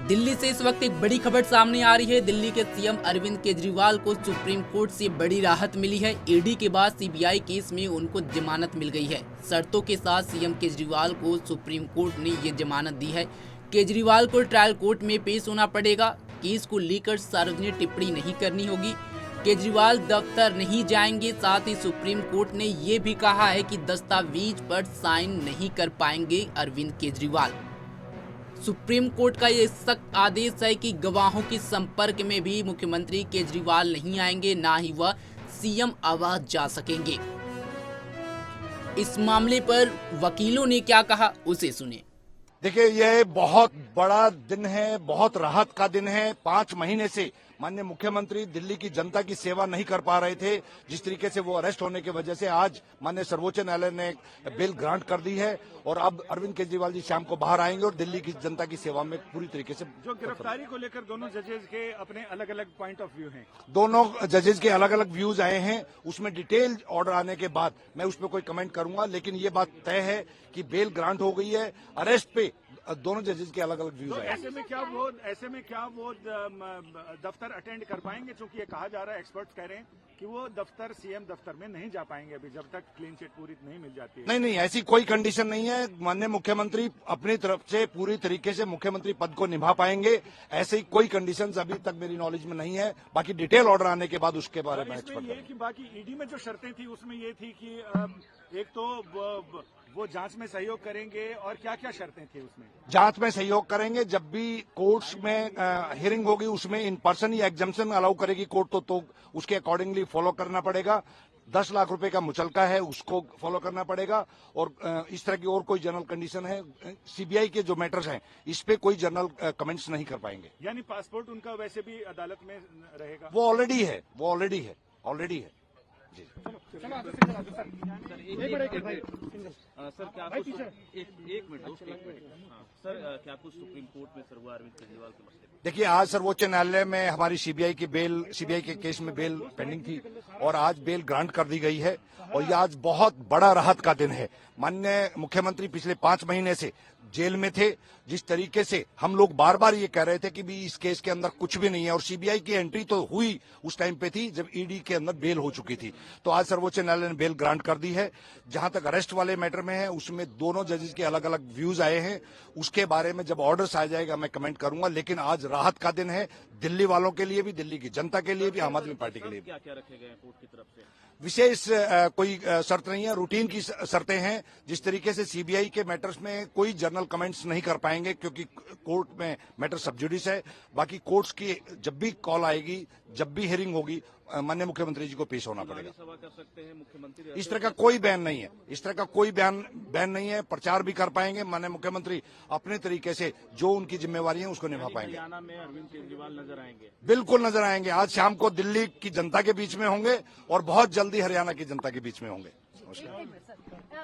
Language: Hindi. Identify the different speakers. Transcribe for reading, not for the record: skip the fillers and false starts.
Speaker 1: दिल्ली से इस वक्त एक बड़ी खबर सामने आ रही है। दिल्ली के सीएम अरविंद केजरीवाल को सुप्रीम कोर्ट से बड़ी राहत मिली है। ईडी के बाद सीबीआई केस में उनको जमानत मिल गई है। शर्तों के साथ सीएम केजरीवाल को सुप्रीम कोर्ट ने ये जमानत दी है। केजरीवाल को ट्रायल कोर्ट में पेश होना पड़ेगा। केस को लेकर सार्वजनिक टिप्पणी नहीं करनी होगी। केजरीवाल दफ्तर नहीं जाएंगे। साथ ही सुप्रीम कोर्ट ने ये भी कहा है कि दस्तावेज पर साइन नहीं कर पाएंगे अरविंद केजरीवाल। सुप्रीम कोर्ट का ये सख्त आदेश है कि गवाहों के संपर्क में भी मुख्यमंत्री केजरीवाल नहीं आएंगे, ना ही वह सीएम आवास जा सकेंगे। इस मामले पर वकीलों ने क्या कहा, उसे सुने।
Speaker 2: देखिए, यह बहुत बड़ा दिन है, बहुत राहत का दिन है। 5 महीने से माननीय मुख्यमंत्री दिल्ली की जनता की सेवा नहीं कर पा रहे थे। जिस तरीके से वो अरेस्ट होने की वजह से आज माननीय सर्वोच्च न्यायालय ने बेल ग्रांट कर दी है और अब अरविंद केजरीवाल जी शाम को बाहर आएंगे और दिल्ली की जनता की सेवा में पूरी तरीके से।
Speaker 3: जो गिरफ्तारी को लेकर दोनों जजेज के अपने अलग अलग पॉइंट ऑफ व्यू हैं।
Speaker 2: दोनों जजेज के अलग अलग व्यूज आए हैं। उसमें डिटेल ऑर्डर आने के बाद मैं उस पर कोई कमेंट करूंगा, लेकिन ये बात तय है कि बेल ग्रांट हो गई है। अरेस्ट पे दोनों जजेस के अलग अलग व्यूज
Speaker 3: तो
Speaker 2: आए।
Speaker 3: ऐसे में क्या वो दफ्तर अटेंड कर पाएंगे? क्योंकि ये कहा जा रहा है, एक्सपर्ट्स कह रहे हैं कि वो दफ्तर सीएम दफ्तर में नहीं जा पाएंगे अभी, जब तक क्लीन चिट पूरी नहीं मिल जाती है।
Speaker 2: नहीं, ऐसी कोई कंडीशन नहीं है। माननीय मुख्यमंत्री अपनी तरफ से पूरी तरीके से मुख्यमंत्री पद को निभा पाएंगे। ऐसी कोई कंडीशन अभी तक मेरी नॉलेज में नहीं है। बाकी डिटेल ऑर्डर आने के बाद उसके बारे में एक्सपर्ट
Speaker 3: ये कि बाकी ईडी में जो शर्तें थी उसमें ये थी कि एक तो वो जांच में सहयोग करेंगे, और क्या क्या शर्तें थी उसमें?
Speaker 2: जांच में सहयोग करेंगे। जब भी कोर्ट्स में हियरिंग होगी उसमें इन पर्सन या एग्जम्पशन अलाउ करेगी कोर्ट तो उसके अकॉर्डिंगली फॉलो करना पड़ेगा। 10 लाख रुपए का मुचलका है, उसको फॉलो करना पड़ेगा। और इस तरह की और कोई जनरल कंडीशन है, सीबीआई के जो मैटर्स हैं इस पे कोई जनरल कमेंट्स नहीं कर पाएंगे।
Speaker 3: यानी पासपोर्ट उनका वैसे भी अदालत में रहेगा?
Speaker 2: वो ऑलरेडी है।
Speaker 4: सर क्या आपको एक मिनट सर क्या आपको सुप्रीम कोर्ट में सर हुआ अरविंद केजरीवाल के मसले?
Speaker 2: देखिए, आज सर्वोच्च न्यायालय में हमारी सीबीआई के केस में बेल पेंडिंग थी और आज बेल ग्रांट कर दी गई है। और ये आज बहुत बड़ा राहत का दिन है। माननीय मुख्यमंत्री पिछले 5 महीने से जेल में थे। जिस तरीके से हम लोग बार बार ये कह रहे थे कि भी इस केस के अंदर कुछ भी नहीं है, और सीबीआई की एंट्री तो हुई उस टाइम पे थी जब ईडी के अंदर बेल हो चुकी थी। तो आज सर्वोच्च न्यायालय ने बेल ग्रांट कर दी है। जहां तक अरेस्ट वाले मैटर में है उसमें दोनों जजेस के अलग अलग व्यूज आए हैं। उसके बारे में जब ऑर्डर्स आ जाएगा मैं कमेंट करूंगा। लेकिन आज राहत का दिन है, दिल्ली वालों के लिए भी, दिल्ली की जनता के लिए भी, आम आदमी पार्टी के लिए भी।
Speaker 4: क्या क्या रखे गए कोर्ट की तरफ से?
Speaker 2: विशेष कोई शर्त नहीं है, रूटीन की शर्तें हैं। जिस तरीके से सीबीआई के मैटर्स में कोई जर्नल कमेंट्स नहीं कर पाएंगे क्योंकि कोर्ट में मैटर सब जुडिस है। बाकी कोर्ट्स की जब भी कॉल आएगी, जब भी हियरिंग होगी, माननीय मुख्यमंत्री जी को पेश होना पड़ेगा।
Speaker 4: सभा कर सकते हैं मुख्यमंत्री?
Speaker 2: इस तरह का कोई बैन नहीं है। प्रचार भी कर पाएंगे। माननीय मुख्यमंत्री अपने तरीके से जो उनकी जिम्मेवारी है उसको निभा पाएंगे।
Speaker 4: हरियाणा में अरविंद केजरीवाल नजर आएंगे?
Speaker 2: बिल्कुल नजर आएंगे। आज शाम को दिल्ली की जनता के बीच में होंगे और बहुत जल्दी हरियाणा की जनता के बीच में होंगे। नमस्कार।